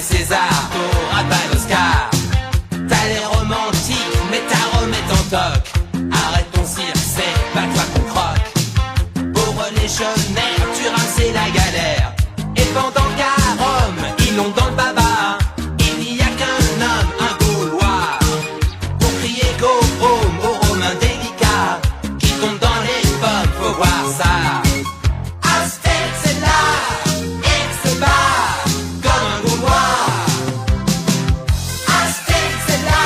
César, t'auras pas l'Oscar. T'as l'air romantique, mais ta Rome est en toc. Arrête ton cirque, c'est pas toi qu'on croque. Pauvre légionnaire, tu rames, la galère. Et pendant qu'à Rome, ils l'ont dans le baba, il n'y a qu'un homme, un Gaulois, pour crier go home aux Romains délicats qui tombent dans les pommes, faut voir ça. Astérix est là, il se bat comme un Gaulois. Astérix est là,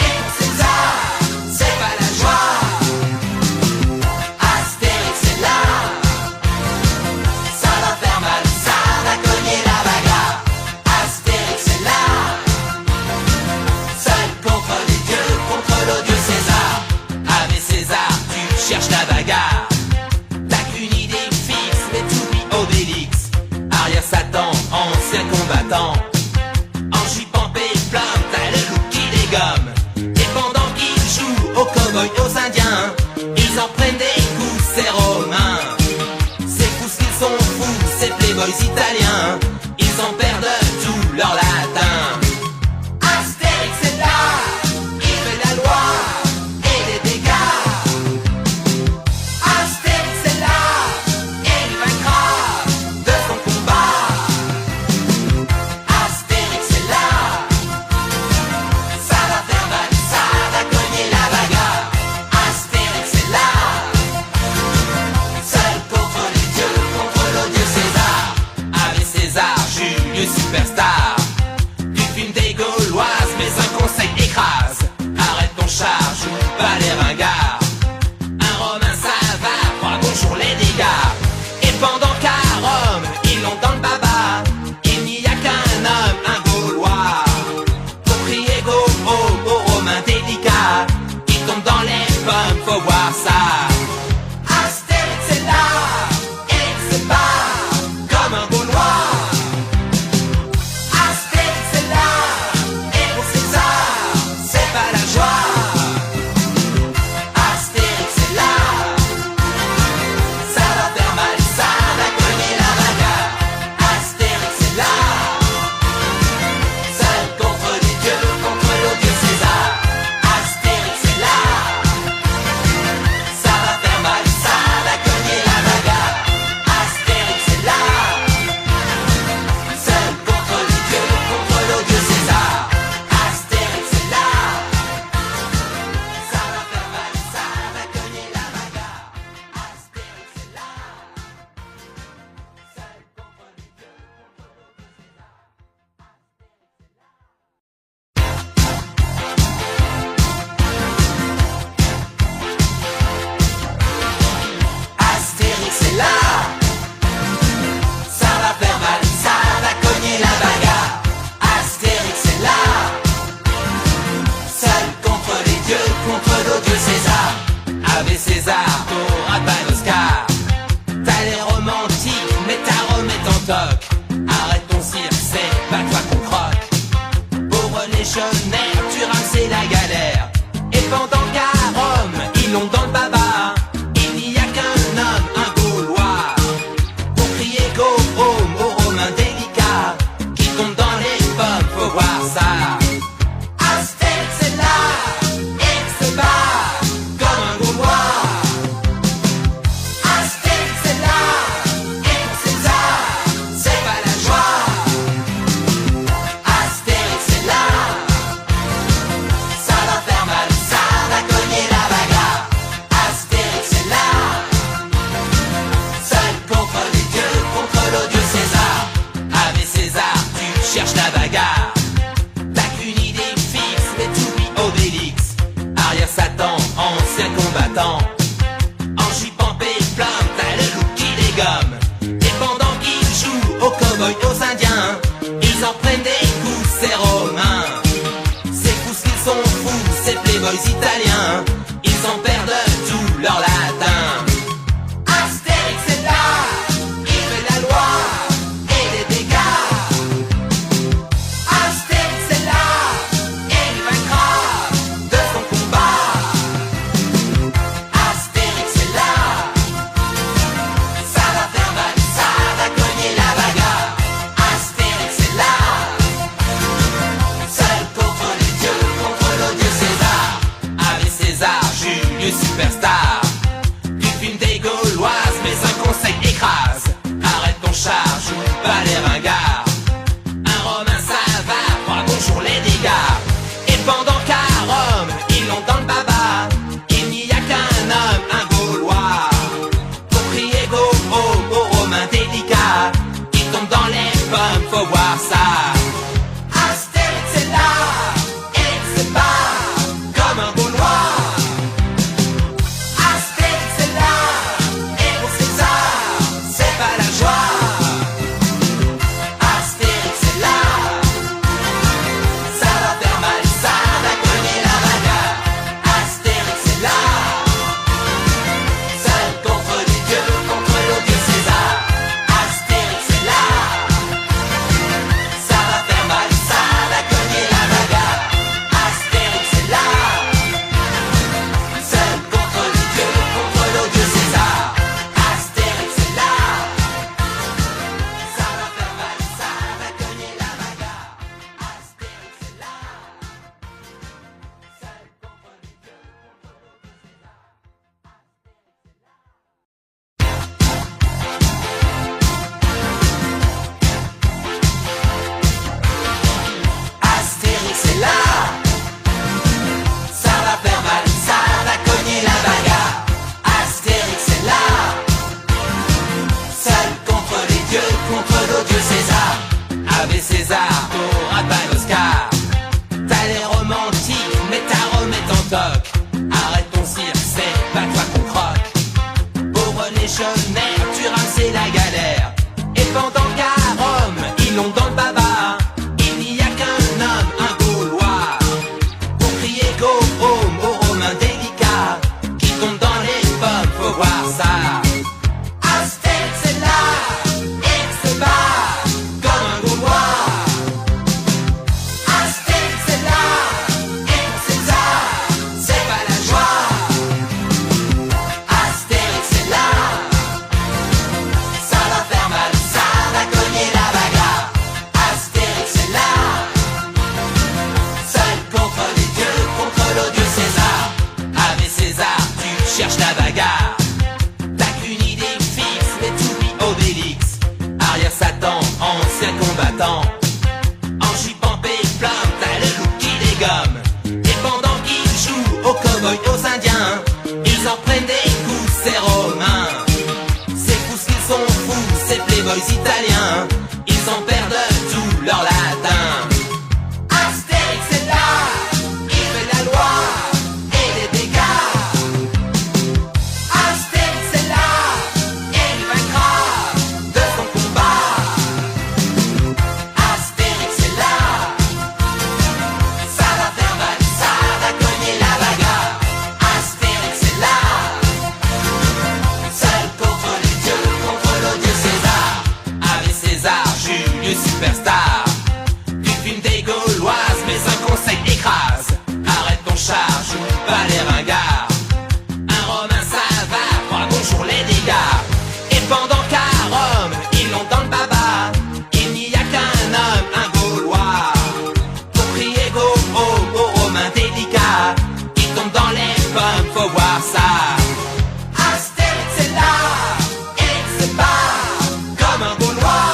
et pour César, c'est pas la joie. Astérix est là, ça va faire mal, ça va cogner la bagarre. Astérix est là, seul contre les dieux, contre l'odieux César. Avec César, tu cherches la bagarre. T'as qu'une idée fixe, mais t'oublies Obélix. Arrière Satan, ancien combattant. En jupe en péplum, t'as le loup qui dégomme. Et pendant qu'ils jouent aux cow-boys, aux indiens, ils en prennent des coups, ces Romains. C'est fous qu'ils sont fous, ces playboys italiens. Ils en perdent tout leur latin. Astérix est là, il fait la loi et les dégâts. Astérix est là, et il vaincra de son combat. Astérix est là, ça va faire mal, ça va cogner la bagarre. Astérix est là, seul contre les dieux, contre l'odieux César. Avec César, Julius superstar. Tu fumes des Gauloises, mais un conseil écrase. Arrête ton char, joue pas les ringards. Un Romain ça va, crois bonjour les dégâts. Et pendant qu'à Rome, ils l'ont dans le baba, il n'y a qu'un homme, un Gaulois, pour crier go home aux Romains délicats qui tombent dans les pommes, faut voir ça. Astérix est là, et il se bat comme un Gaulois. Astérix est là, et pour César, c'est pas la joie. Astérix est là, ça va faire mal, ça va cogner la bagarre. Astérix est là, seul contre les dieux, contre l'odieux César. Astérix est là, ça va faire mal, ça va cogner la bagarre. Astérix est là, seul contre les dieux, contre l'odieux César. Astérix est là, ça va faire mal, ça va cogner la bagarre. Astérix est là, seul contre les dieux, contre l'odieux César. Astérix est là, ça va faire mal, ça va cogner la bagarre. Astérix est là, seul contre les dieux, contre l'odieux César. Avec César, t'auras pas l'Oscar. T'as l'air romantique, mais ta Rome est en toc. Arrête ton cirque, c'est pas toi qu'on croque. Pauvre légionnaire, tu rames, la galère. Et pendant qu'à Rome, ils l'ont dans le baba, il n'y a qu'un homme, un Gaulois, pour crier go home aux Romains délicats qui tombent dans les pommes, faut voir ça. Astérix est là, il se bat comme un Gaulois. Astérix est là, et pour César, c'est pas la joie. Astérix est là, ça va faire mal, ça va cogner la bagarre. Astérix est là, seul contre les dieux, contre l'odieux César. Avec César, tu cherches la bagarre. T'as qu'une idée fixe, mais t'oublies Obélix. Arrière Satan, ancien combattant. En jupe en péplum, t'as le loup qui dégomme. Et pendant qu'ils jouent aux cow-boys, aux indiens, ils en prennent des coups, ces Romains. C'est fous qu'ils sont fous, ces playboys italiens. Ils en perdent tout leur latin. Astérix est là, il fait la loi et les dégâts. Astérix est là, et il vaincra de son combat. Astérix est là, ça va faire mal, ça va cogner la bagarre. Astérix est là, conseil écrase. Arrête ton charge ou pas les ringards. Un Romain ça va, fera bonjour les dégâts. Et pendant qu'à Rome, ils l'ont dans le baba, il n'y a qu'un homme, un Gaulois. Pour crier go aux Romains délicats, il tombe dans les pommes, faut voir ça. Astérix est là, et il se bat comme un Gaulois. Astérix est là, et pour César, c'est pas la joie. Astérix est là, ça va faire mal, ça va cogner la bagarre. Astérix est là, seul contre les dieux, contre l'odieux César. Astérix est là, ça va faire mal, ça va cogner la bagarre. Astérix est là, seul contre les dieux, contre l'odieux César. Astérix est là, ça va faire mal, ça va cogner la bagarre. Astérix est là, seul contre les dieux, contre l'odieux César. Astérix est là, ça va faire mal, ça va cogner la bagarre. Astérix est là, seul contre les dieux, contre l'odieux César. Ave César, t'auras pas l'Oscar. T'as l'air romantique, mais ta Rome est en toc. Arrête ton cirque, c'est pas toi qu'on croque. Pauvre légionnaire, tu rames, la galère. Et pendant qu'à Rome, ils l'ont dans le baba, il n'y a qu'un homme, un Gaulois. Pour crier go aux Romains délicats, qui tombent dans les pommes, faut voir ça. Astérix est là, et il se bat comme un Gaulois. Astérix est là, et pour César, c'est pas la joie. Astérix est là, ça va faire mal, ça va cogner la bagarre. Astérix est là, seul contre les dieux, contre l'odieux César. Ave César, tu cherches la bagarre. T'as qu'une idée fixe, mais t'oublies Obélix. Arrière Satan, ancien combattant. En jupe en péplum, t'as le loup qui dégomme. Et pendant qu'ils jouent aux cow-boys, aux indiens, ils en prennent des coups, ces Romains. C'est fous ce qu'ils sont fous, ces playboys italiens. Ils en perdent tout leur latin. Astérix est là, il fait la loi et les dégâts. Astérix est là, et il vaincra de son combat. Astérix est là, ça va faire mal, ça va cogner la bagarre. Astérix est là, seul contre les dieux, contre l'odieux César. Ave César, Julius superstar. Tu fumes des Gauloises, mais un conseil écrase. Arrête ton charge ou pas les ringards. Un Romain ça va, fera bonjour les dégâts. Et pendant qu'à Rome, ils l'ont dans le baba, il n'y a qu'un homme, un Gaulois. Pour crier go aux Romains délicats, qui tombent dans les pommes, faut voir ça. Astérix est là, et il se bat comme un Gaulois.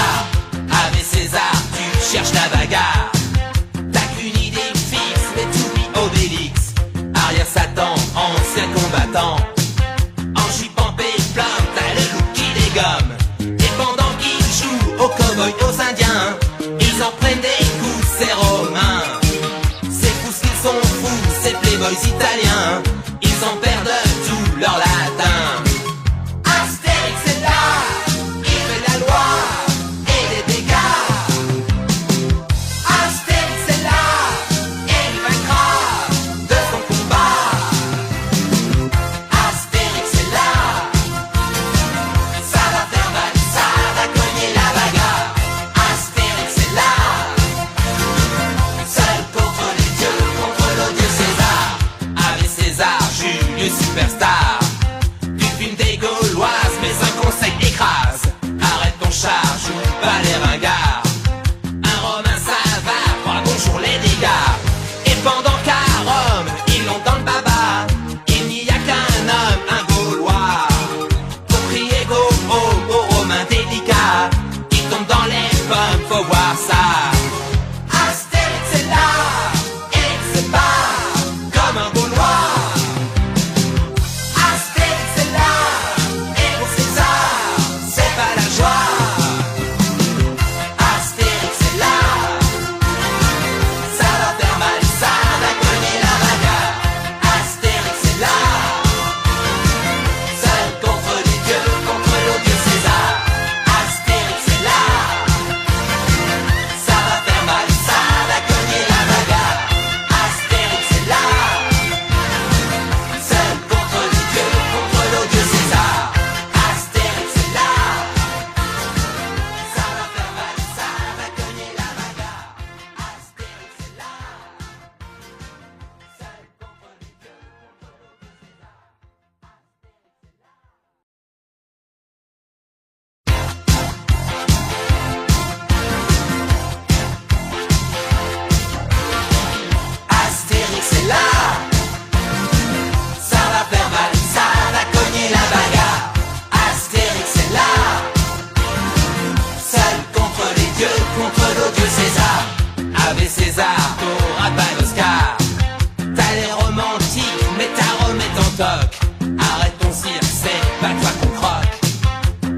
César. Ave César, tu cherches la bagarre. T'as qu'une idée fixe, mais t'oublies Obélix. Arrière Satan, ancien combattant. En jupe en péplum, t'as le look qui dégomme. Et pendant qu'ils jouent aux cow-boys, aux indiens, ils en prennent des coups, ces romains. C'est fous ce qu'ils sont fous, ces playboys italiens. Ils en perdent tout leur latin. Astérix est là, il fait la loi et des dégâts. Astérix est là, et il vaincra de son combat. Astérix est là, ça va faire mal, ça va cogner la bagarre. Astérix est là, seul contre les dieux, contre l'odieux César. t'auras pas l'Oscar. T'as l'air romantique, mais ta Rome est en toc. Arrête ton cirque, c'est pas toi qu'on croque.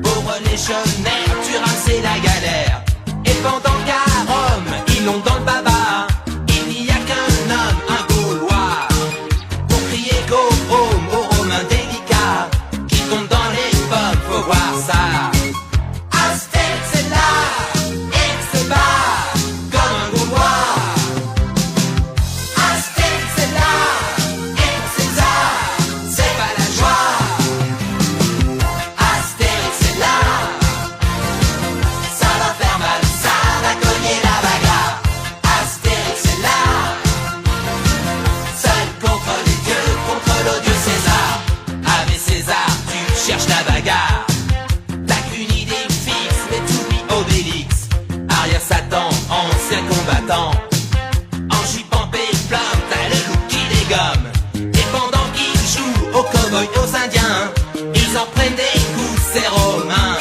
Pauvre légionnaire, tu rames la galère. Et pendant qu'à Rome, ils l'ont dans le baba, il n'y a qu'un homme, un Gaulois, pour crier go home aux Romains délicats qui tombent dans les pommes, faut voir ça. Astérix est là, et se bat comme un Gaulois. Astérix est là, et pour César, c'est pas la joie. Astérix est là, ça va faire mal, ça va cogner la bagarre. Astérix est là, seul contre les dieux, contre l'odieux César. Avec César, tu cherches la bagarre. T'as qu'une idée fixe, mais t'oublies Obélix. Arrière Satan, ancien combattant. En jupe en péplum, t'as le loup qui dégomme. Et pendant qu'ils jouent aux cow-boys, aux indiens, ils en prennent des coups, ces Romains.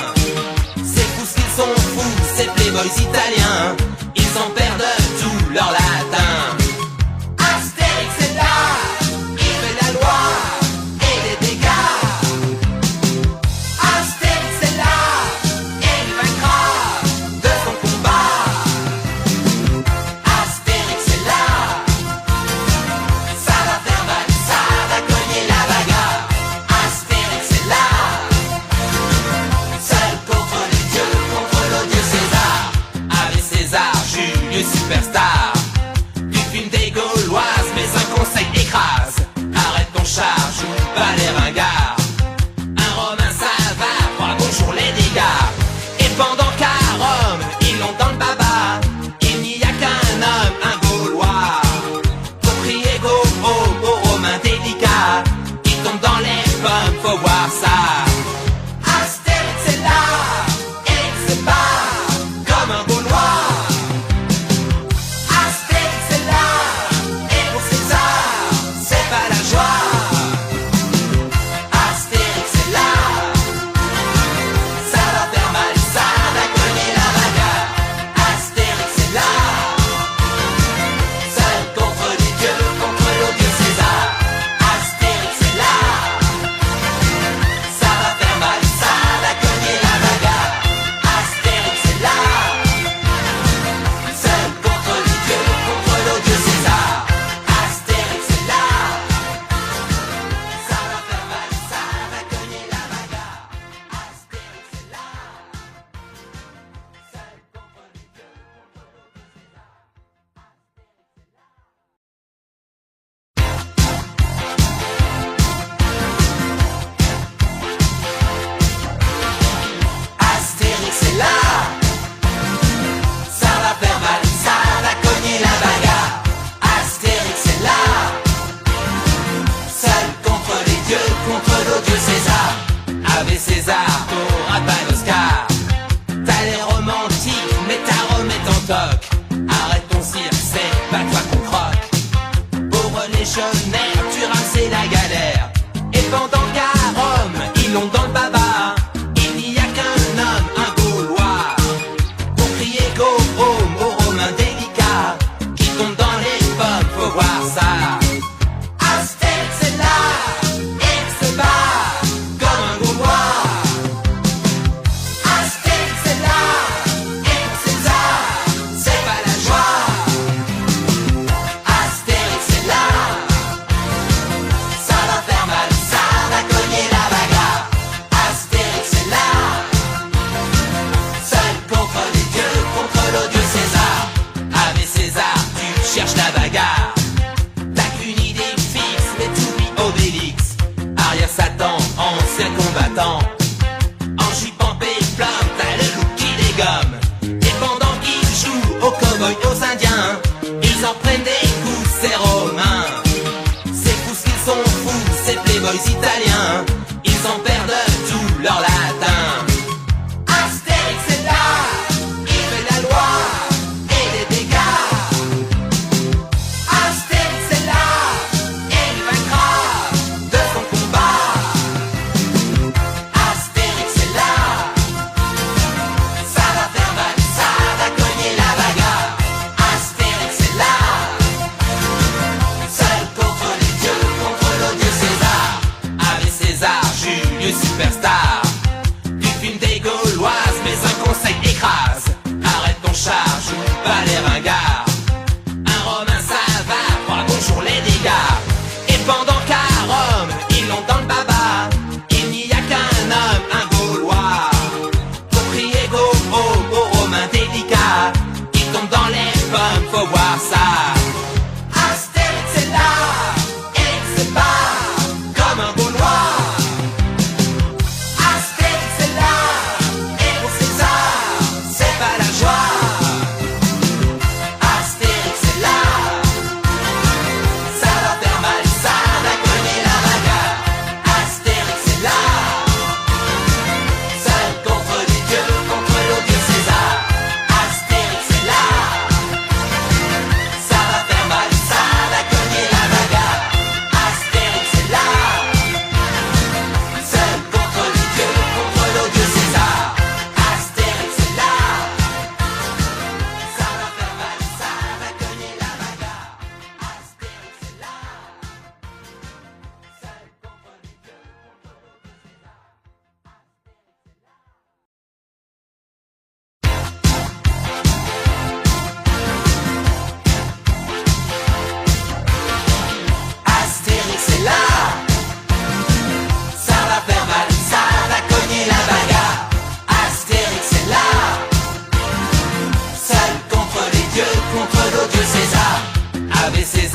C'est fous qu'ils sont fous, ces playboys italiens. Ils en perdent tout leur latin. Astérix est là, il fait la loi et les dégâts. Astérix est là, et il vaincra de son combat. Astérix est là, ça va faire mal, ça va cogner la bagarre. Astérix est là, seul contre les dieux, contre l'odieux César. Avec César, Julius superstar. Du film des Gauloises, mais un conseil écrase. Arrête ton char, joue pas les ringards. Un Romain ça va, crois bonjour les dégâts. Et pendant qu'à Rome, ils l'ont dans le baba, il n'y a qu'un homme, un Gaulois, pour crier go home aux Romains délicats qui tombent dans les pommes, faut voir ça. Astérix est là, et il se bat comme un Gaulois. Astérix est là, et pour César, c'est pas la joie. Astérix est là, ça va faire mal, ça va cogner la bagarre. Astérix est là, seul contre les dieux, contre l'odieux César. Astérix est là, ça va faire mal, ça va cogner la bagarre. Astérix est là, seul contre les dieux, contre l'odieux César. Astérix est là, ça va faire mal, ça va cogner la bagarre. Astérix est là, seul contre les dieux, contre l'odieux César. Astérix est là, ça va faire mal, ça va cogner la bagarre. Astérix est là, seul contre les dieux, contre l'odieux César. Avec César, t'auras pas l'Oscar. T'as l'air romantique, mais ta Rome est en toc. Arrête ton cirque, c'est pas toi qu'on croque. Pauvre légionnaire, tu rames la galère. Et pendant qu'à Rome, ils l'ont dans le baba, il n'y a qu'un homme, un Gaulois, pour crier go home aux Romains délicats qui tombent dans les pommes, faut voir ça. Astérix est là, et il se bat comme un Gaulois. Astérix est là, et pour César, c'est pas la joie. Astérix est là, ça va faire mal, ça va cogner la bagarre. Astérix est là, seul contre les dieux, contre l'odieux César. Avec César, tu cherches la bagarre. T'as qu'une idée fixe, mais t'oublies Obélix. Arrière Satan, ancien combattant. En jupe en péplum, t'as le loup qui dégomme. Et pendant qu'ils jouent aux cow-boys, aux indiens, ils en prennent des coups, ces Romains. C'est fous qu'ils sont fous, ces playboys italiens. Ils en perdent tout leur latin. Astérix est là, il fait la loi et les dégâts. Astérix est là, et il vaincra de son combat. Astérix est là, ça va faire mal, ça va cogner la bagarre. Astérix est là,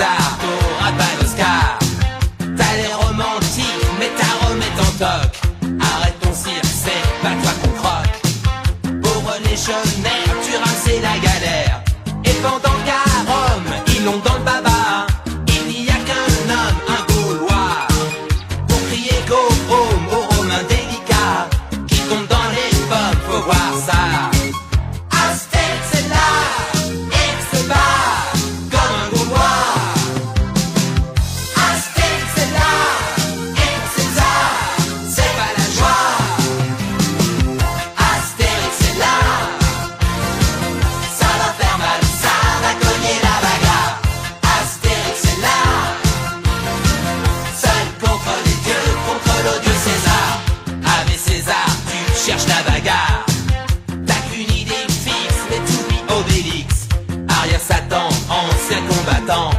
César, t'auras pas d'Oscar. T'as l'air romantique, mais ta Rome est en toc. Arrête ton cirque, c'est pas toi qu'on croque. Pauvre légionnaire, tu rames la galère. Et pendant qu'à Rome, ils l'ont dans le baba, il n'y a qu'un homme, un Gaulois, pour crier go home aux Romains délicats qui tombent dans les pommes, faut voir ça. Astérix est là, et se bat comme un Gaulois. Astérix est là, et pour César, c'est pas la joie. Astérix est là, ça va faire mal, ça va cogner la bagarre. Astérix est là, seul contre les dieux, contre l'odieux César. Avec César, tu cherches la bagarre. T'as qu'une idée fixe, mais t'oublies Obélix. Arrière Satan, ancien combattant.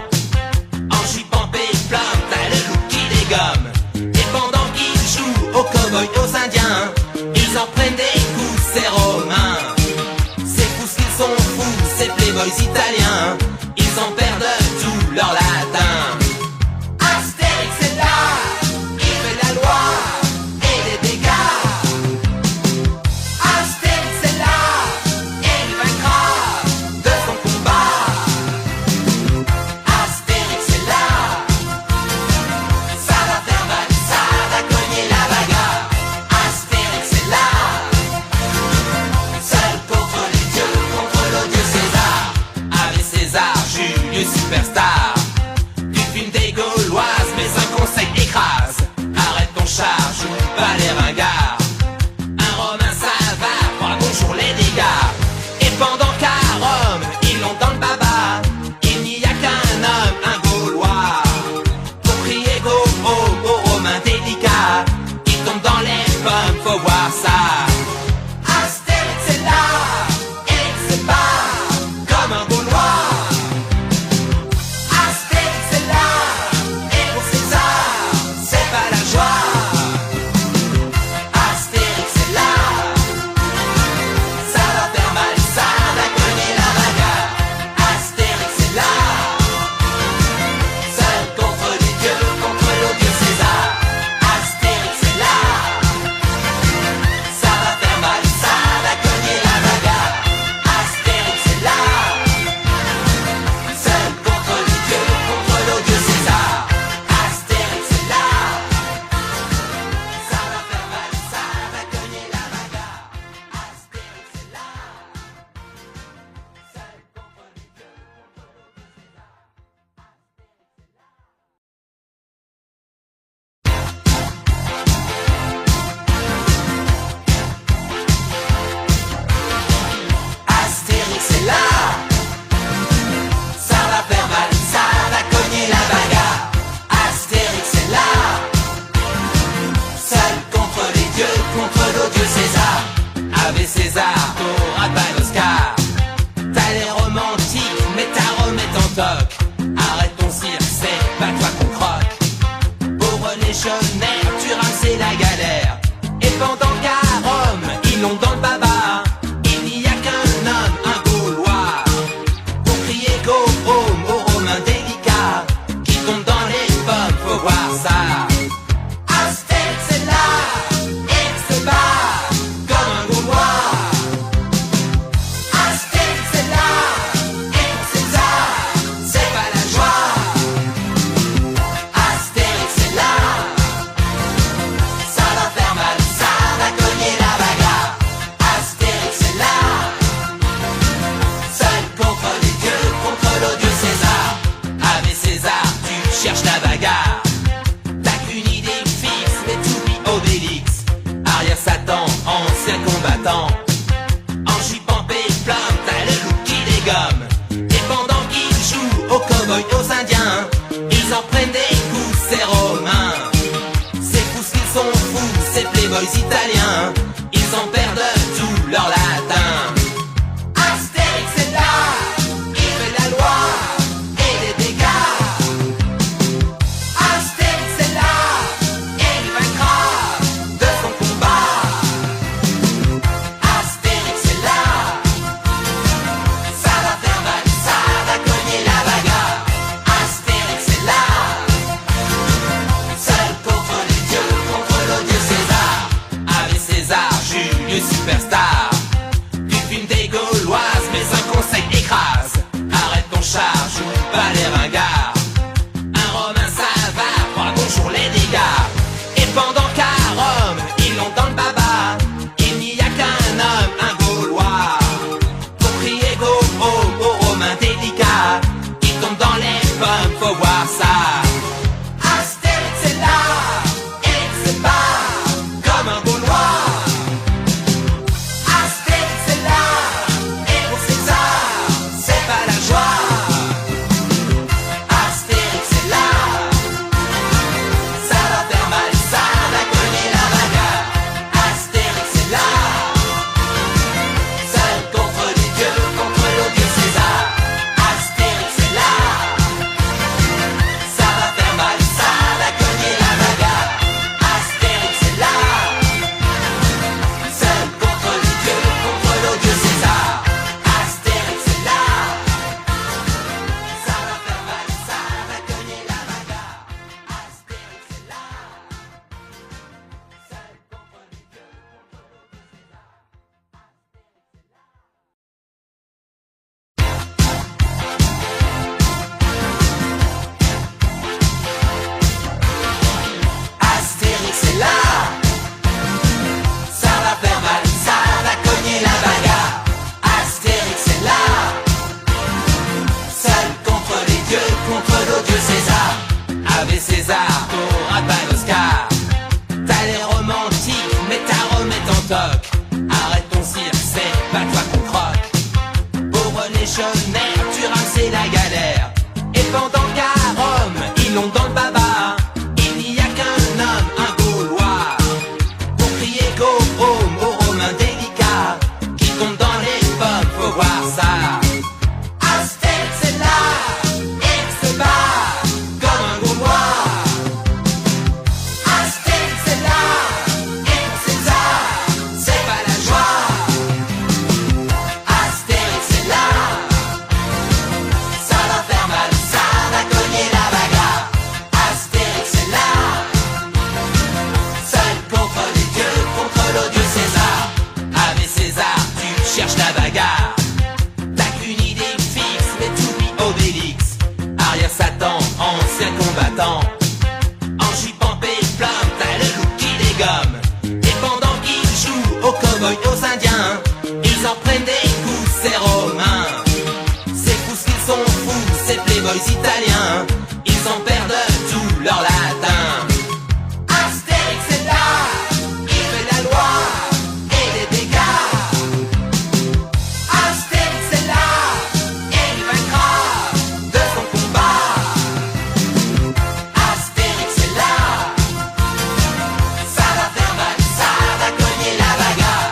En jupe en péplum, t'as le loup qui dégomme. Et pendant qu'ils jouent aux cow-boys, aux indiens, ils en prennent des coups, ces Romains. C'est fou ce qu'ils sont fous, ces playboys italiens. Ils en perdent tout leur latin. Astérix est là, il fait la loi et les dégâts. Astérix est là, et il vaincra de son combat. Astérix est là, ça va faire mal, ça va cogner la bagarre. Astérix est là, seul contre les dieux, contre l'odieux César. Avec César, Julius superstar. Tu filmes des Gauloises, mais un conseil écrase. Arrête ton char, joue pas les ringards. Un Romain ça va, prends bonjour les dégâts. Et pendant qu'à Rome, ils l'ont dans le baba, il n'y a qu'un homme, un Gaulois, pour crier go home aux Romains délicats qui tombent dans les pommes, faut voir ça. Astérix est là, et il se bat comme un Gaulois. Astérix est là, et pour César, c'est pas la joie. Astérix est là, ça va faire mal, ça va cogner la bagarre. Astérix est là, seul contre les dieux, contre l'odieux César. Astérix est là, ça va faire mal, ça va cogner la bagarre. Astérix est là, seul contre les dieux, contre l'odieux César. Astérix est là, ça va faire mal, ça va cogner la bagarre. Astérix est là, seul contre les dieux, contre Astérix est là, ça va faire mal, ça va cogner la bagarre. Astérix est là, seul contre les dieux, contre l'odieux César. Avec César, t'auras pas d'Oscar. T'as l'air romantique, mais ta Rome est en toc. Arrête ton cirque, c'est pas toi qu'on croque. Pauvre légionnaire, tu rames la galère. Et pendant qu'à Rome, ils l'ont dans le baba, il n'y a qu'un homme, un Gaulois, pour crier go home aux Romains délicats qui tombent dans les pommes, faut voir ça. Astérix est là, et il se bat comme un Gaulois. Astérix est là, et pour César, c'est pas la joie. Astérix est là, ça va faire mal, ça va cogner la bagarre. Astérix est là, seul contre les dieux, contre l'odieux César. Avec César, tu cherches la bagarre. T'as qu'une idée fixe, mais t'oublies Obélix. Arrière Satan, ancien combattant. En jupe en péplum, t'as le loup qui dégomme. Et pendant qu'ils jouent aux cow-boys, aux indiens, ils en prennent des coups, ces Romains. C'est fou ce qu'ils sont fous, ces playboys italiens. Ils en perdent tout leur latin. Astérix est là, il fait la loi et les dégâts. Astérix est là, et il vaincra de son combat. Astérix est là, ça va faire mal, ça va cogner la bagarre. Astérix pommes, faut voir ça. Astérix est là, et il se bat comme un Gaulois. Astérix est là, et pour César, c'est pas la joie. Astérix est là, ça va faire mal, ça va cogner la bagarre. Astérix est là, seul contre les dieux, contre l'odieux César. Astérix est là, ça va faire mal, ça va cogner la bagarre. Astérix est là, seul contre les dieux, contre l'odieux César. Astérix est là, ça va faire mal, ça va cogner la bagarre. Astérix est là, seul contre les dieux, contre l'odieux Astérix est là, ça va faire mal, ça va cogner la bagarre. Astérix est là, seul contre les dieux, contre l'odieux César. Ave César, t'auras pas l'Oscar. T'as l'air romantique, mais ta Rome est en toc. Arrête ton cirque, c'est pas toi qu'on croque. Pauvre légionnaire, tu rames la galère. Et pendant qu'à Rome, ils l'ont dans le baba, il n'y a qu'un homme, un Gaulois, pour crier go home aux Romains délicats qui tombent dans les pommes, faut voir ça. Astérix est là, et il se bat comme un Gaulois. Astérix est là, et pour César, c'est pas la joie. Astérix est là, ça va faire mal, ça va cogner la bagarre. Astérix est là, seul contre les dieux, contre l'odieux César. Ave César, tu cherches la bagarre. T'as qu'une idée fixe, mais t'oublies Obélix. Arrière Satan, ancien combattant. En jupe en péplum, t'as le loup qui dégomme. Et pendant qu'ils jouent aux cow-boys et aux indiens, ils en prennent des coups, ces Romains. C'est fou ce qu'ils sont fous, ces playboys italiens. Ils en perdent tout leur latin. Astérix est là, il fait la loi et les dégâts. Astérix est là, et il vaincra de son combat. Astérix est là, ça va faire mal, ça va cogner la bagarre.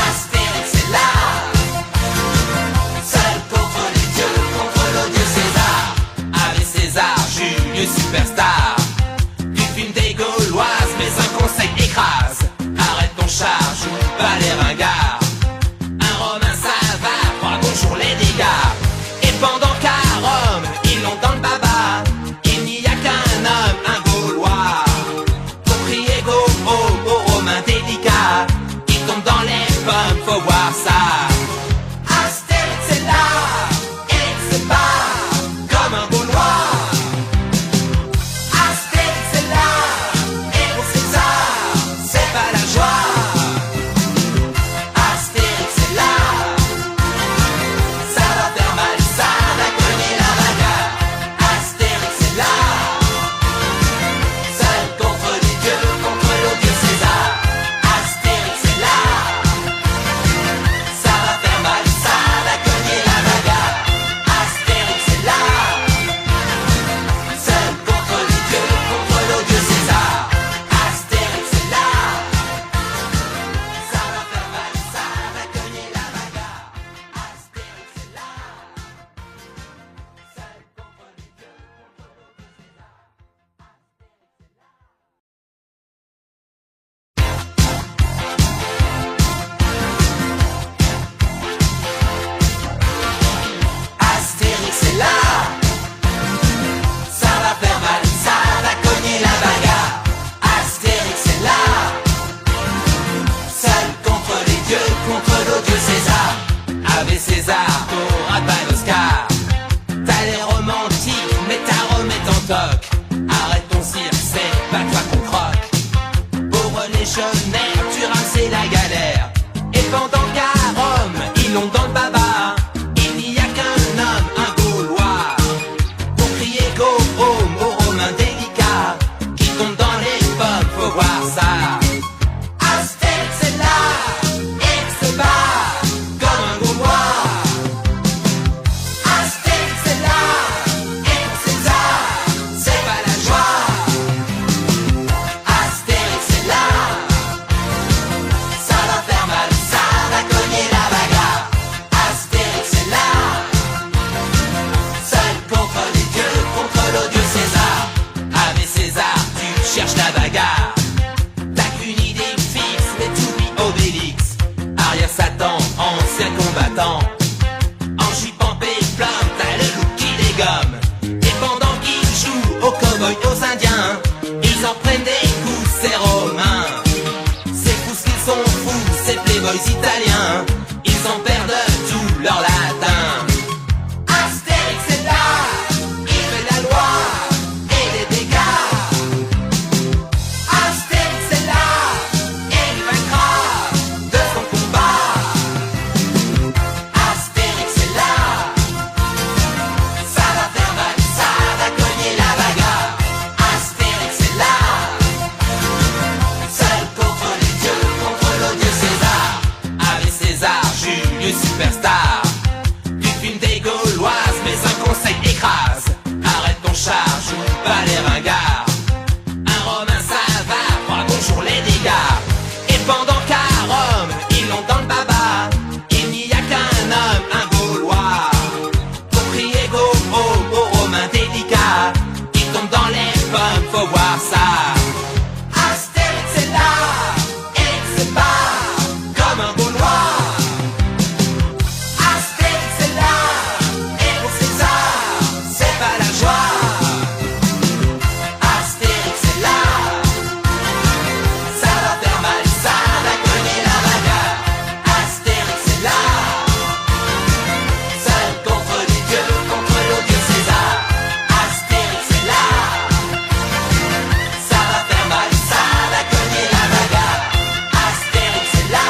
Astérix est là, seul contre les dieux, contre l'odieux César. Ave César, Julius superstar. Tu filmes des Gauloises, mais un conseil écrase. Arrête ton char, joue pas les ringards. Un Romain ça va, fera bonjour les dégâts. Et pendant qu'à Rome, ils l'ont dans le baba, il n'y a qu'un homme, un Gaulois, pour crier go home aux Romains délicats qui tombent dans les pommes, faut voir ça. Astérix est là, et il se bat comme un Gaulois. Astérix est là, et pour César, c'est pas la joie. Astérix est là, ça va faire mal, ça va cogner la bagarre. Astérix est là, seul contre les dieux, contre l'odieux César. Astérix est là, ça va faire mal, ça va cogner la bagarre. Astérix est là, seul contre les dieux, contre l'odieux César. Astérix est là, ça va faire mal, ça va cogner la bagarre. Astérix est là, seul contre les dieux, contre l'odieux César. Astérix est là, ça va faire mal, ça va cogner la bagarre. Astérix est là, seul contre les dieux, contre l'odieux César. Ave César, t'auras pas l'Oscar. T'as l'air romantique, mais ta Rome est en toc. Arrête ton cirque, c'est pas toi qu'on croque. Pauvre légionnaire, tu rames la galère. Et pendant qu'à Rome, ils l'ont dans le baba, il n'y a qu'un homme, un Gaulois, pour crier go aux Romains délicats qui tombent dans les pommes, faut voir ça. Astérix est là et se bat comme un Gaulois. Astérix est là et pour César, c'est pas la joie. Astérix est là, ça va faire mal, ça va cogner la bagarre. Astérix est là, seul contre les dieux, contre l'odieux César. Avec César, tu cherches la bagarre. T'as qu'une idée fixe, mais t'oublies Obélix. Arrière Satan, ancien combattant. En jupe en péplum, t'as le loup qui dégomme. Et pendant qu'ils jouent aux cow-boys, aux indiens, ils en prennent des coups, ces Romains. C'est fous ce qu'ils sont fous, ces playboys italiens. Ils en perdent tout leur latin. Astérix est là, il fait la loi et les dégâts. Astérix est là et il vaincra de son combat. Astérix est là, ça va faire mal, ça va cogner la bagarre. Astérix est là, seul contre les dieux, contre l'odieux César. Avec César, Julius superstar. Du film des Gauloises, mais un conseil écrase. Arrête ton char, joue pas les ringards. Un Romain ça va, crois bonjour les dégâts. Et pendant qu'à Rome, ils l'ont dans le baba, il n'y a qu'un homme, un Gaulois. Pour crier go aux Romains délicats, ils tombent dans les pommes, faut voir ça. Astérix est là, et il se bat comme un Gaulois. Astérix est là, et pour César, c'est pas la joie. Astérix est là, ça va faire mal, ça va cogner la bagarre. Astérix est là, seul contre les dieux, contre l'odieux César. Astérix est là, ça va faire mal, ça va cogner la bagarre. Astérix est là,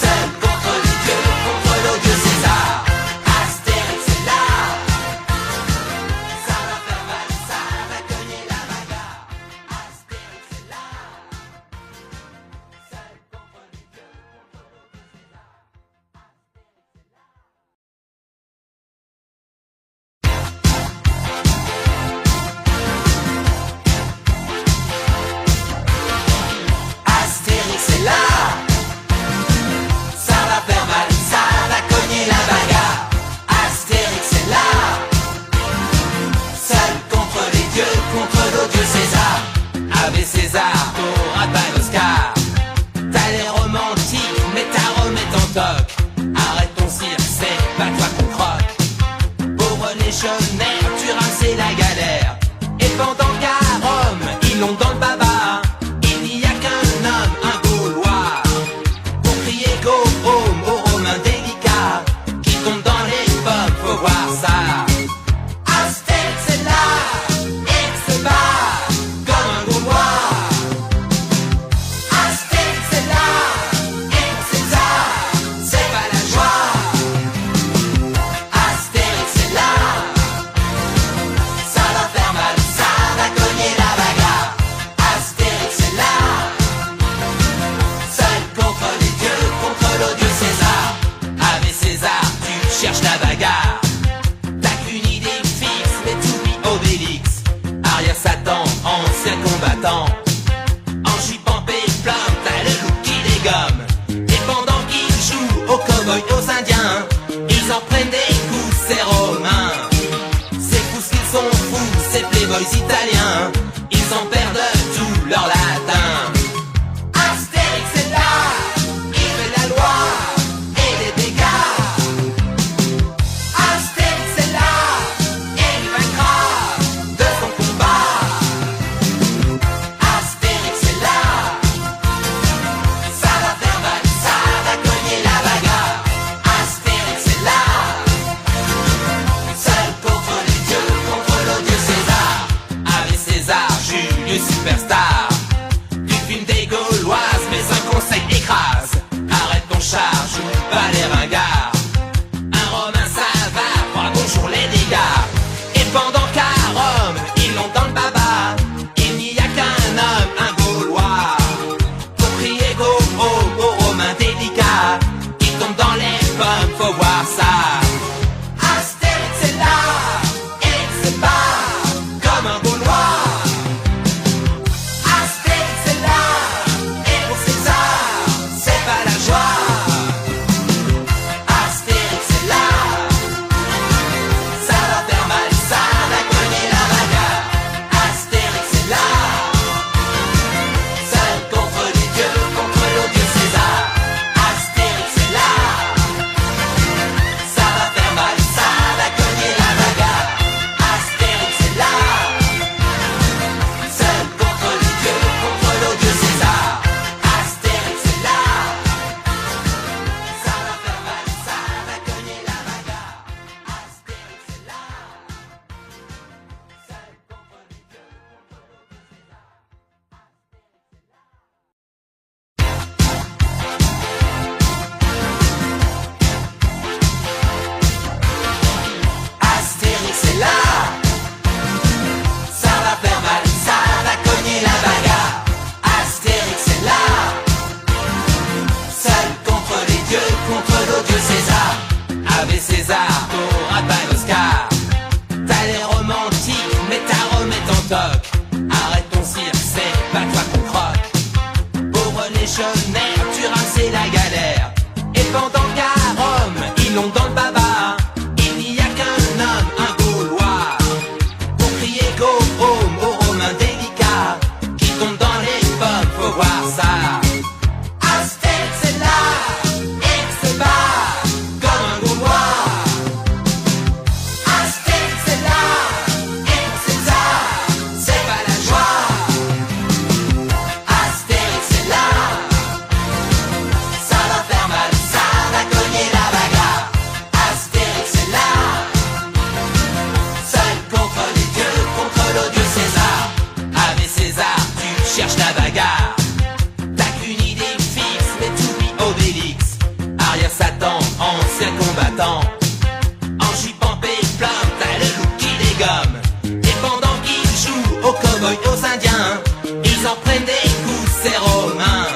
seul contre les dieux, contre l'odieux César. Astérix est là, ça va faire mal, ça va cogner la bagarre. Astérix est là, seul contre les dieux, contre Astérix est là, ça va faire mal, ça va cogner la bagarre. Astérix est là, seul contre les dieux, contre l'odieux César. Avec César, t'auras pas l'Oscar. T'as les romantiques, mais ta Rome est en toc. Arrête ton cirque, c'est pas toi qu'on croque. Pauvre légionnaire, tu rames, la galère. Et pendant qu'à Rome, ils l'ont dans le baba, il n'y a qu'un homme, un Gaulois. Pour crier go aux Romains délicats qui tombent dans les pommes, faut voir ça. Astérix est là, et il se bat comme un Gaulois. Astérix est là, et pour César, c'est pas la joie. Astérix est là, ça va faire mal, ça va cogner la bagarre. Astérix est là, seul contre les dieux, contre l'odieux César. Avec César, tu cherches la bagarre. T'as qu'une idée fixe, mais t'oublies Obélix. Arrière Satan, ancien combattant. En jupe en péplum, t'as le loup qui dégomme. Et pendant qu'ils jouent aux cow-boys, aux indiens, ils en prennent des coups, ces Romains. C'est fous ce qu'ils sont fous, ces playboys italiens. Ils en perdent tout leur latin. Astérix est là, il fait la loi et les dégâts. Astérix est là, et il vaincra de son combat. Astérix est là, ça va faire mal, ça va cogner la bagarre. Astérix est là, seul contre les dieux, contre l'odieux César. Avec César, Julius superstar. Du film des Gauloises, mais un conseil écrase. Arrête ton char, joue pas les ringards. Un Romain ça va, crois bonjour les dégâts. Et prennent des coups, ces Romains.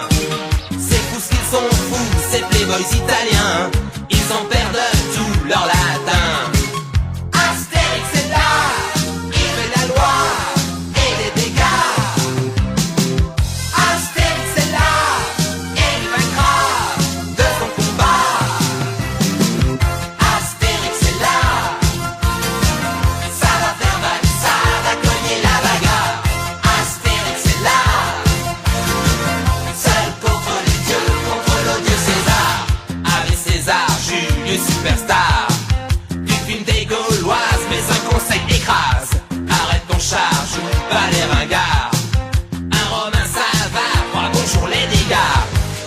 C'est fou ce qu'ils sont fous, ces playboys italiens. Ils en perdent tout leur latin. Astérix est là, il fait la loi et les dégâts. Astérix est là, et il vaincra de son combat. Astérix est là, ça va faire mal, ça va cogner la bagarre. Astérix est là, seul contre les dieux, contre l'odieux César. Avec César, Julius Superstar. Du film des Gauloises, mais un conseil écrase. Arrête ton char, joue pas les ringards. Un Romain ça va, crois bonjour les dégâts.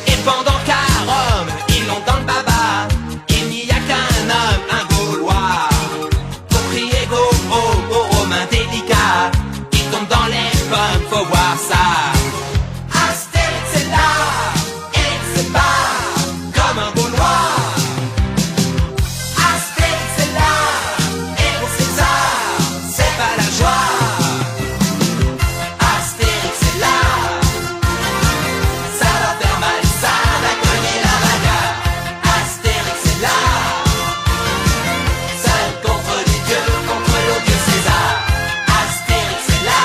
Et pendant qu'à Rome, ils l'ont dans le baba, il n'y a qu'un homme, un Gaulois. Pour crier go aux Romains délicats, il tombe dans les pommes, faut voir ça. Astérix est là, et il se bat comme un Gaulois. Astérix est là, et pour César, c'est pas la joie. Astérix est là, ça va faire mal, ça va cogner la bagarre. Astérix est là, seul contre les dieux, contre l'odieux César. Astérix est là,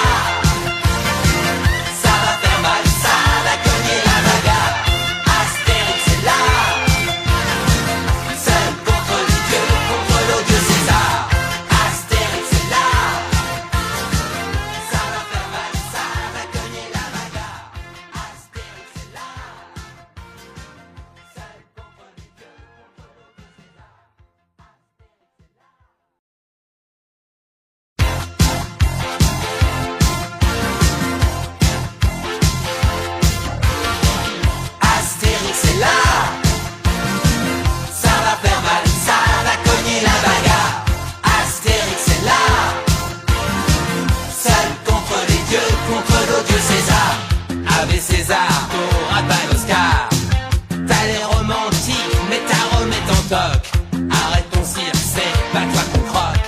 ça va faire mal, ça va cogner la bagarre. Astérix est là, seul contre les dieux, contre l'odieux César. Astérix est là, ça va faire mal, ça va cogner la bagarre. Astérix est là, seul contre les dieux, contre Astérix est là, ça va faire mal, ça va cogner la bagarre. Astérix est là, seul contre les dieux, contre l'odieux César. Avec César, t'auras pas l'Oscar. T'as les romantiques, mais ta Rome est en toc. Arrête ton cirque, c'est pas toi qu'on croque.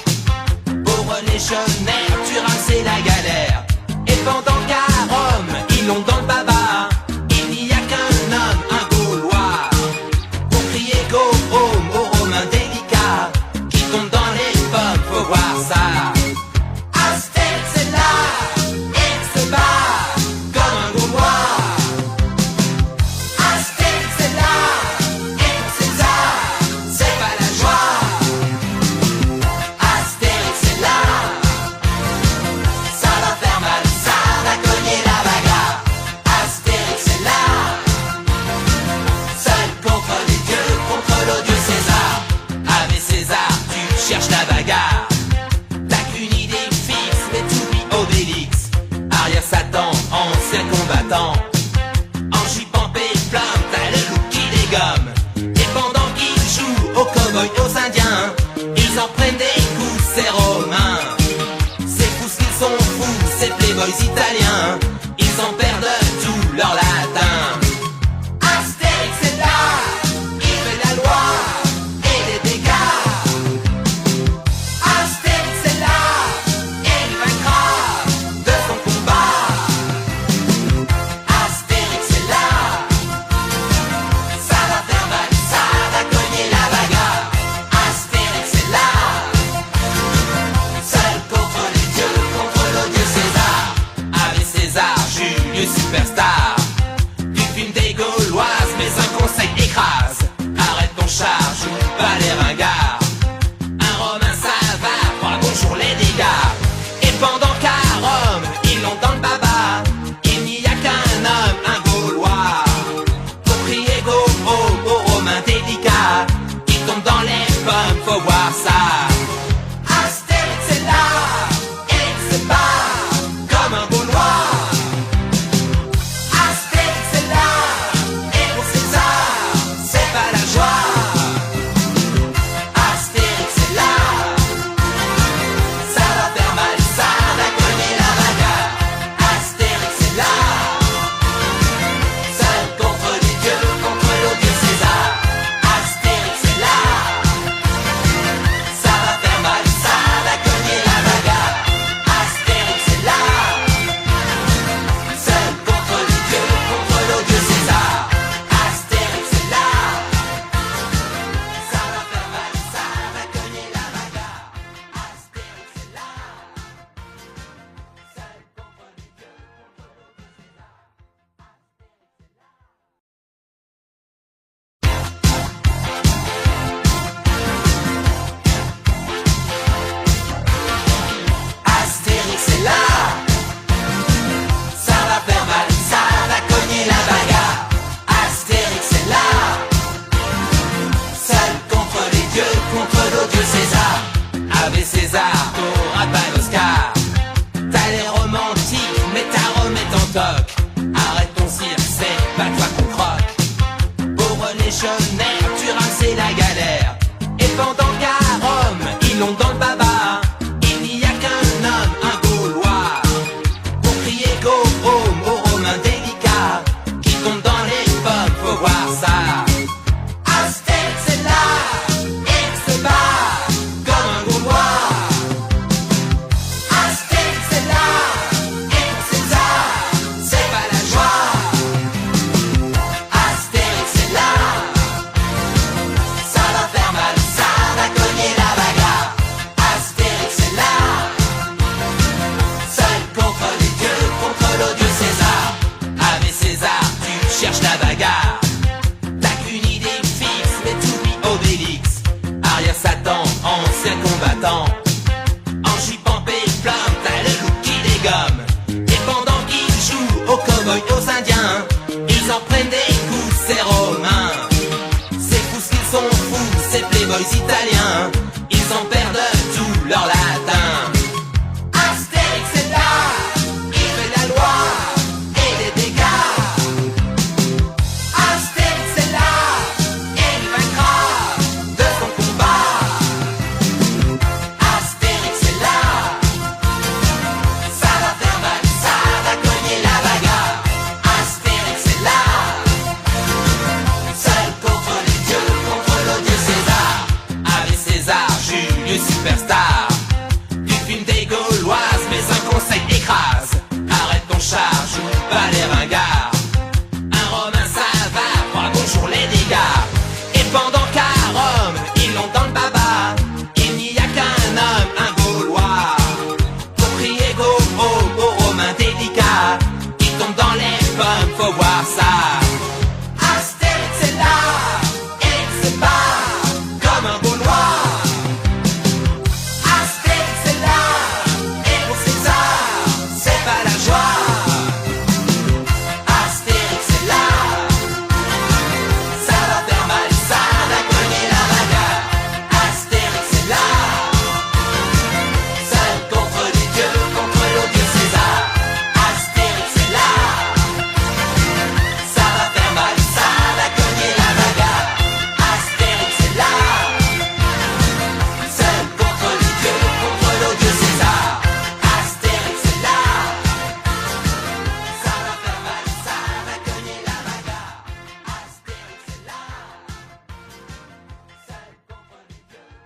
Pauvre légionnaire, tu rames la galère. Et pendant qu'à Rome, ils l'ont dans le baba, il n'y a qu'un homme, un Gaulois. Pour crier go aux Romains délicats, qui tombent dans les pommes, faut voir ça. Astérix est là, et il se bat comme un Gaulois. Astérix est là, et pour César, c'est pas la joie. Astérix est là, ça va faire mal, ça va cogner la bagarre. Astérix est là, seul contre les dieux, contre l'odieux César. Avec César, tu cherches la bagarre. T'as qu'une idée fixe, mais t'oublies Obélix. Arrière Satan, ancien combattant. En jupe en péplum, t'as le look qui dégomme. Et pendant qu'ils jouent aux cow-boys, aux indiens, ils en prennent des coups, ces Romains. C'est fou ce qu'ils sont fous, ces playboys italiens. Ils en perdent tout leur latin. Astérix est là, il fait la loi et les dégâts. Astérix est là, et il vaincra de son combat. Astérix est là, ça va faire mal, ça va cogner la bagarre. Astérix est là, seul contre les dieux, contre l'odieux César. Avec César, Julius Superstar. Du film des Gauloises, mais un conseil écrase. Arrête ton char, joue pas les ringards. Un Romain ça va, crois bonjour les dégâts. Et pendant qu'à Rome, ils l'ont dans le baba, il n'y a qu'un homme, un Gaulois. Pour crier go aux Romains délicats, qui tombent dans les pommes, faut voir ça. Astérix est là, et il se bat comme un Gaulois. toc. Arrête ton cirque, c'est pas toi qu'on croque. Pauvre légionnaire, tu rames la galère. Et pendant qu'à Rome, ils l'ont dans le baba, il n'y a qu'un homme, un Gaulois, pour crier go home aux Romains délicats qui tombent dans les pommes, faut voir ça. Astérix est là, et se bat comme un Gaulois. Astérix est là, et pour César, c'est pas la joie. Astérix est là, ça va faire mal, ça va cogner la bagarre. Astérix est là, seul contre les dieux, contre l'odieux César. Avec César, tu cherches la bagarre. T'as qu'une idée fixe, mais t'oublies Obélix. Arrière Satan, ancien combattant. En jupe en péplum, t'as le loup qui dégomme. Et pendant qu'ils jouent aux cow-boys, aux indiens, ils en prennent des coups, ces Romains. C'est fou ce qu'ils sont fous, ces playboys italiens. Ils en perdent tout leur latin. Astérix est là, il fait la loi et les dégâts. Astérix est là, et il vaincra de son combat. Astérix est là, ça va faire mal, ça va cogner la bagarre. Astérix est là, seul contre les dieux, contre l'odieux César. Avec César, Julius superstar du film des Gauloises, mais un conseil écrase. Arrête ton char, joue pas les ringards. Un Romain ça va, crois bonjour les dégâts. Et pendant qu'à Rome, ils l'ont dans le baba, il n'y a qu'un homme, un Gaulois, pour crier go home aux Romains délicats qui tombent dans les pommes, faut voir ça. Astérix est là, et il se bat comme un Gaulois. Astérix est là, et pour César, c'est pas la joie. Astérix est là, ça va faire mal, ça va cogner la bagarre. Astérix est là, seul contre les dieux, contre l'odieux César. Astérix est là, ça va faire mal, ça va cogner la bagarre. Astérix est là, seul contre les dieux, contre l'odieux César. Astérix est là, ça va faire mal, ça va cogner la bagarre. Astérix est là, seul contre les dieux, contre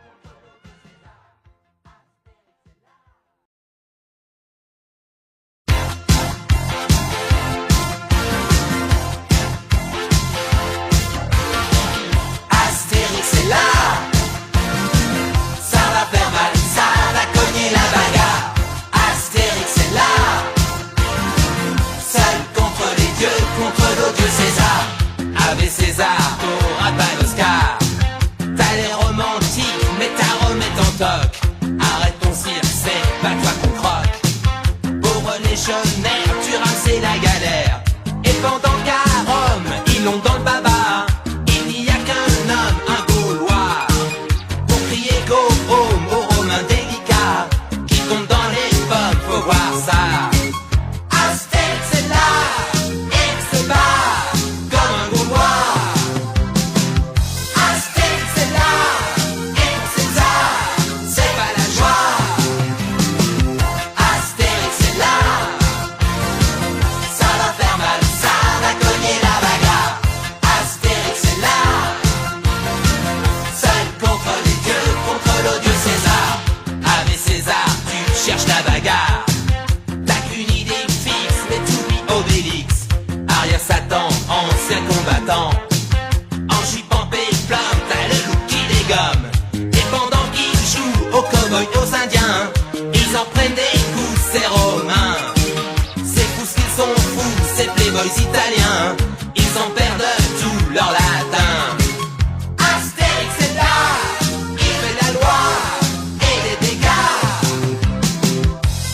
l'odieux César. Astérix est là, ça va faire mal, ça va cogner la bagarre. Astérix est là, seul contre les dieux, contre l'odieux César. Avec César, t'auras pas l'Oscar. T'as les romantiques, mais ta Rome est en toc. Arrête ton cirque, c'est pas toi qu'on croque. Pauvre légionnaire, tu rames la galère. Et pendant qu'à Rome, ils l'ont dans le baba, il n'y a qu'un homme, un Gaulois, pour crier go home aux Romains délicats qui tombent dans les pommes, faut voir ça. Astérix est là, et il se bat comme un Gaulois. Astérix est là, et pour César, c'est pas la joie. Astérix est là, ça va faire mal, ça va cogner la bagarre. Astérix est là, seul contre les dieux, contre l'odieux César. Avec César, tu cherches la bagarre. T'as qu'une idée fixe, mais t'oublies Obélix. Arrière Satan, ancien combattant. En jupe en péplum, t'as le loup qui dégomme. Et pendant qu'ils jouent aux cow-boys, aux indiens, ils en prennent des coups, ces Romains. C'est fou ce qu'ils sont fous, ces playboys italiens. Ils en perdent tout leur latin. Astérix est là, il fait la loi et les dégâts.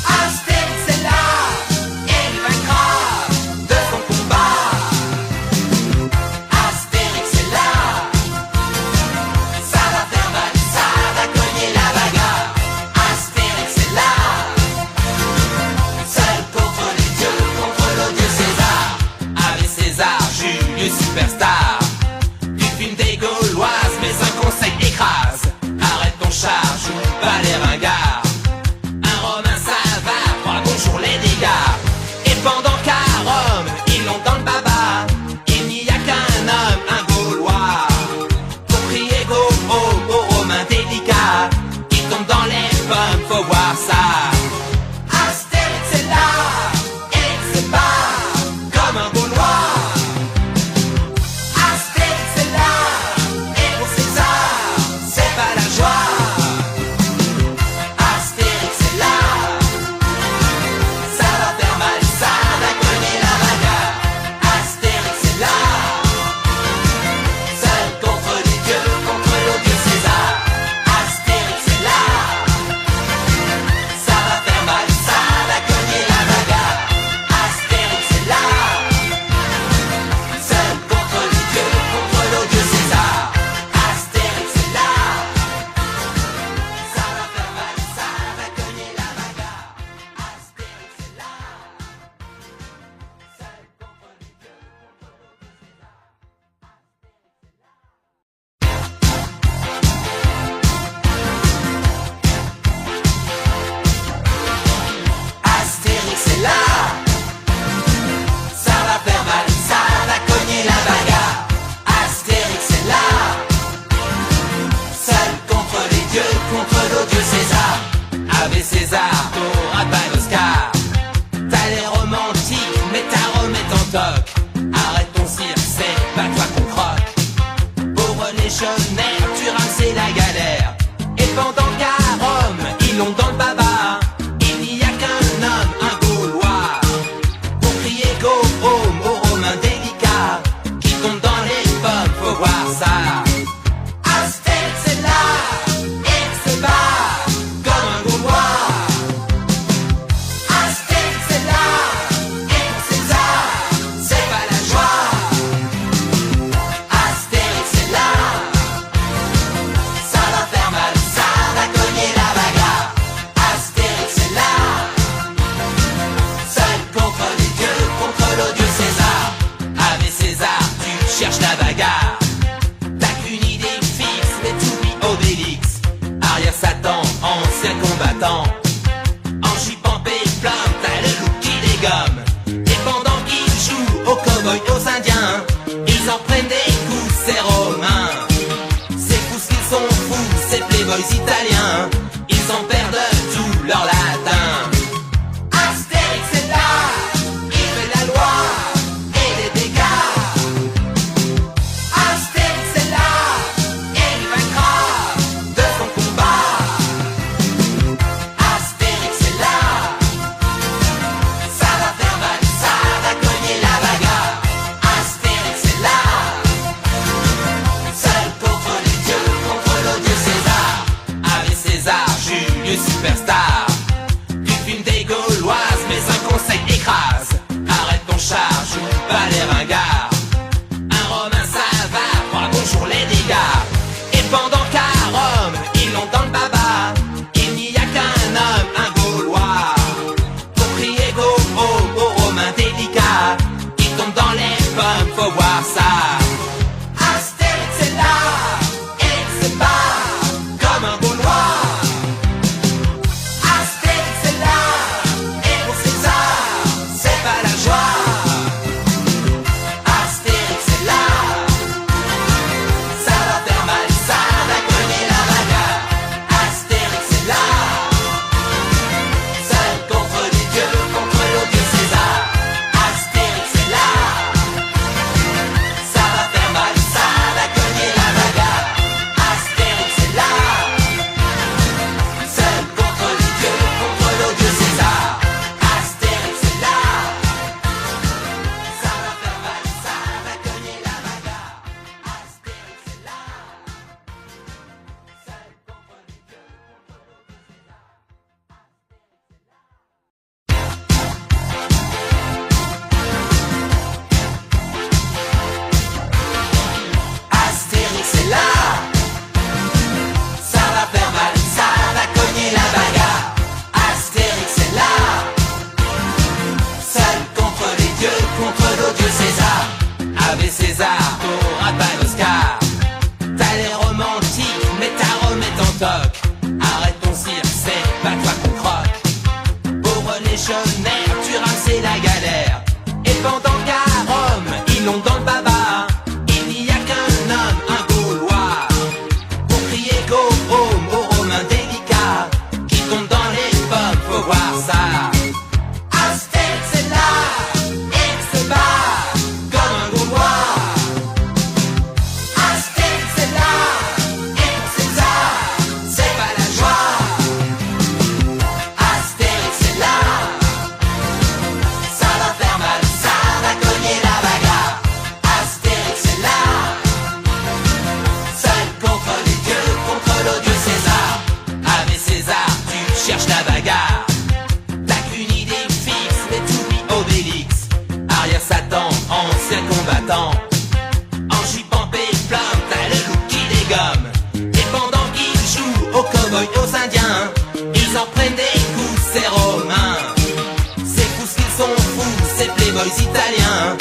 Astérix est là, et il vaincra de son combat. Astérix est là, ça va faire mal, ça va cogner la bagarre. Astérix est là, seul contre les dieux, contre l'odieux révolutionnaire, tu c'est la galère. Et pendant qu'à Rome, ils l'ont dans le baba, il n'y a qu'un homme, un Gaulois, pour crier go home aux Romains délicats, qui tombent dans les pommes, faut voir ça. Astérix est là, et se bat, comme un Gaulois. Astérix est là, et pour César, c'est pas la joie. Astérix est là, ça va faire mal, ça va cogner la bagarre. Astérix est là, seul contre les dieux, contre l'odieux César. Avec César, tu cherches la bagarre. T'as qu'une idée fixe, mais t'oublies Obélix. Arrière Satan, ancien combattant. En jupe en péplum, t'as le loup qui dégomme. Et pendant qu'ils jouent aux cow-boys, aux indiens, ils en prennent des coups, ces Romains. C'est fous qu'ils sont fous, ces playboys italiens.